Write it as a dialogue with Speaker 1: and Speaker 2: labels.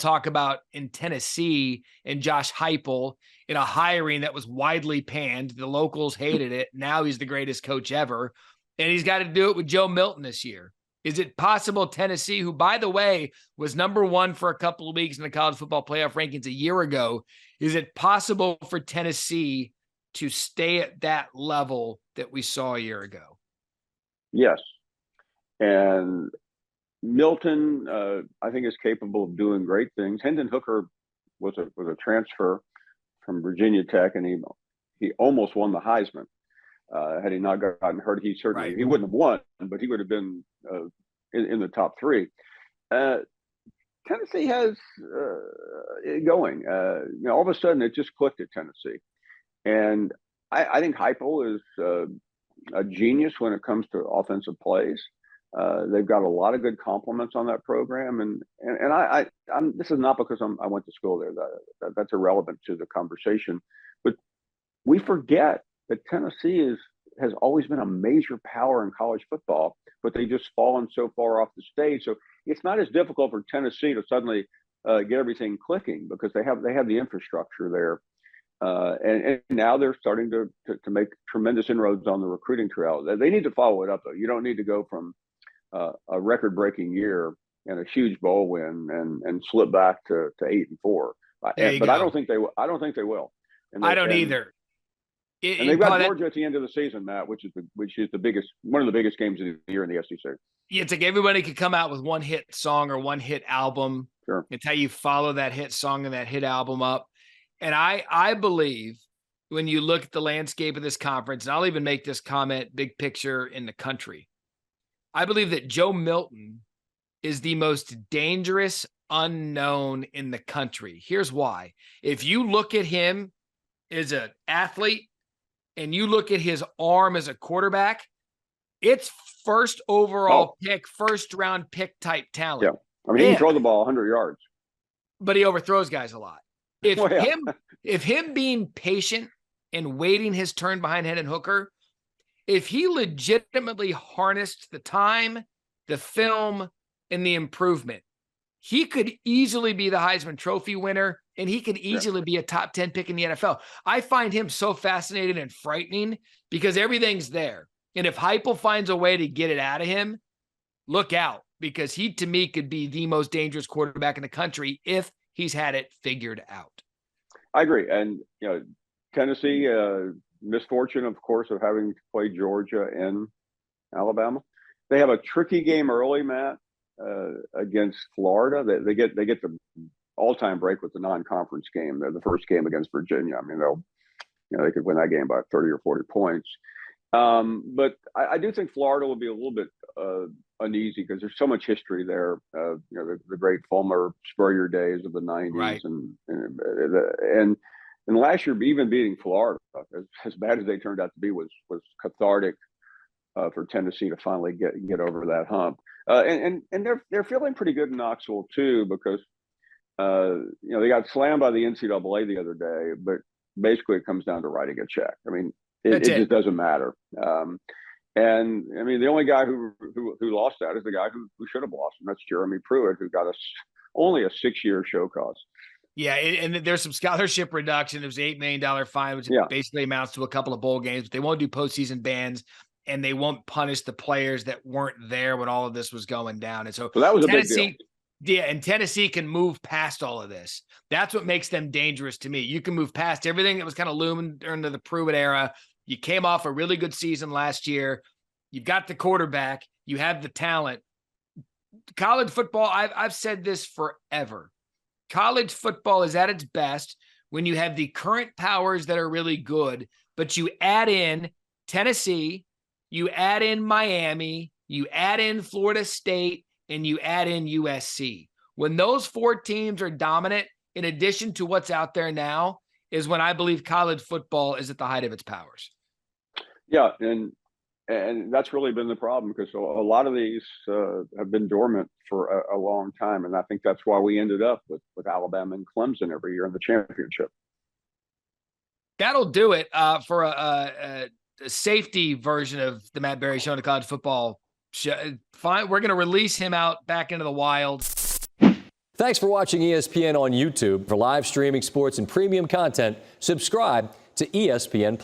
Speaker 1: talk about in Tennessee and Josh Heupel in a hiring that was widely panned. The locals hated it. Now he's the greatest coach ever. And he's got to do it with Joe Milton this year. Is it possible Tennessee, who, by the way, was number one for a couple of weeks in the college football playoff rankings a year ago, is it possible for Tennessee to stay at that level that we saw a year ago?
Speaker 2: Yes. And Milton, I think, is capable of doing great things. Hendon Hooker was a transfer from Virginia Tech, and he almost won the Heisman. Had he not gotten hurt, he wouldn't have won, but he would have been in the top three. Tennessee has it going. All of a sudden, it just clicked at Tennessee, and I think Heupel is a genius when it comes to offensive plays. They've got a lot of good compliments on that program, and I'm this is not because I went to school there. That's irrelevant to the conversation, but we forget that Tennessee has always been a major power in college football, but they've just fallen so far off the stage. So it's not as difficult for Tennessee to suddenly get everything clicking because they have the infrastructure there. And now they're starting to make tremendous inroads on the recruiting trail. They need to follow it up, though. You don't need to go from a record-breaking year and a huge bowl win and slip back to 8-4. But I don't think they will. I don't think they will.
Speaker 1: I don't either.
Speaker 2: And they've got Georgia at the end of the season, Matt, which is one of the biggest games of the year in the SEC.
Speaker 1: Yeah, it's like everybody could come out with one hit song or one hit album.
Speaker 2: Sure.
Speaker 1: It's how you follow that hit song and that hit album up. And I believe when you look at the landscape of this conference, and I'll even make this comment big picture in the country, I believe that Joe Milton is the most dangerous unknown in the country. Here's why. If you look at him as an athlete and you look at his arm as a quarterback, it's first overall pick, first round pick type talent.
Speaker 2: Yeah. I mean, he can throw the ball 100 yards.
Speaker 1: But he overthrows guys a lot. If him being patient and waiting his turn behind Hendon Hooker, if he legitimately harnessed the time, the film, and the improvement, he could easily be the Heisman Trophy winner, and he could easily be a top 10 pick in the NFL. I find him so fascinating and frightening because everything's there. And if Heupel finds a way to get it out of him, look out, because he, to me, could be the most dangerous quarterback in the country if he's had it figured out.
Speaker 2: I agree. And, Tennessee, misfortune, of course, of having to play Georgia and Alabama. They have a tricky game early, Matt, against Florida. They get the all-time break with the non-conference game, the first game against Virginia. I mean, they could win that game by 30 or 40 points. But I do think Florida will be a little bit uneasy because there's so much history there. The great Fulmer Spurrier days of the 90s,
Speaker 1: right.
Speaker 2: and last year, even beating Florida, as bad as they turned out to be, was cathartic for Tennessee to finally get over that hump. And they're feeling pretty good in Knoxville too, because they got slammed by the NCAA the other day, but basically it comes down to writing a check. I mean, it just doesn't matter. And I mean, the only guy who lost that is the guy who should have lost, and that's Jeremy Pruitt, who got only a 6-year show cost.
Speaker 1: Yeah, and there's some scholarship reduction. There's an $8 million fine, which basically amounts to a couple of bowl games. But they won't do postseason bans, and they won't punish the players that weren't there when all of this was going down. And so
Speaker 2: that was a big deal.
Speaker 1: Yeah, and Tennessee can move past all of this. That's what makes them dangerous to me. You can move past everything that was kind of looming during the Pruitt era. You came off a really good season last year. You've got the quarterback. You have the talent. College football, I've said this forever. College football is at its best when you have the current powers that are really good, but you add in Tennessee, you add in Miami, you add in Florida State, and you add in USC. When those 4 teams are dominant, in addition to what's out there now, is when I believe college football is at the height of its powers.
Speaker 2: Yeah, and that's really been the problem, because a lot of these have been dormant for a long time, and I think that's why we ended up with Alabama and Clemson every year in the championship.
Speaker 1: That'll do it for a safety version of the Matt Barrie Show on the college football show. Fine, we're going to release him out back into the wild.
Speaker 3: Thanks for watching ESPN on YouTube. For live streaming sports and premium content, subscribe to ESPN+.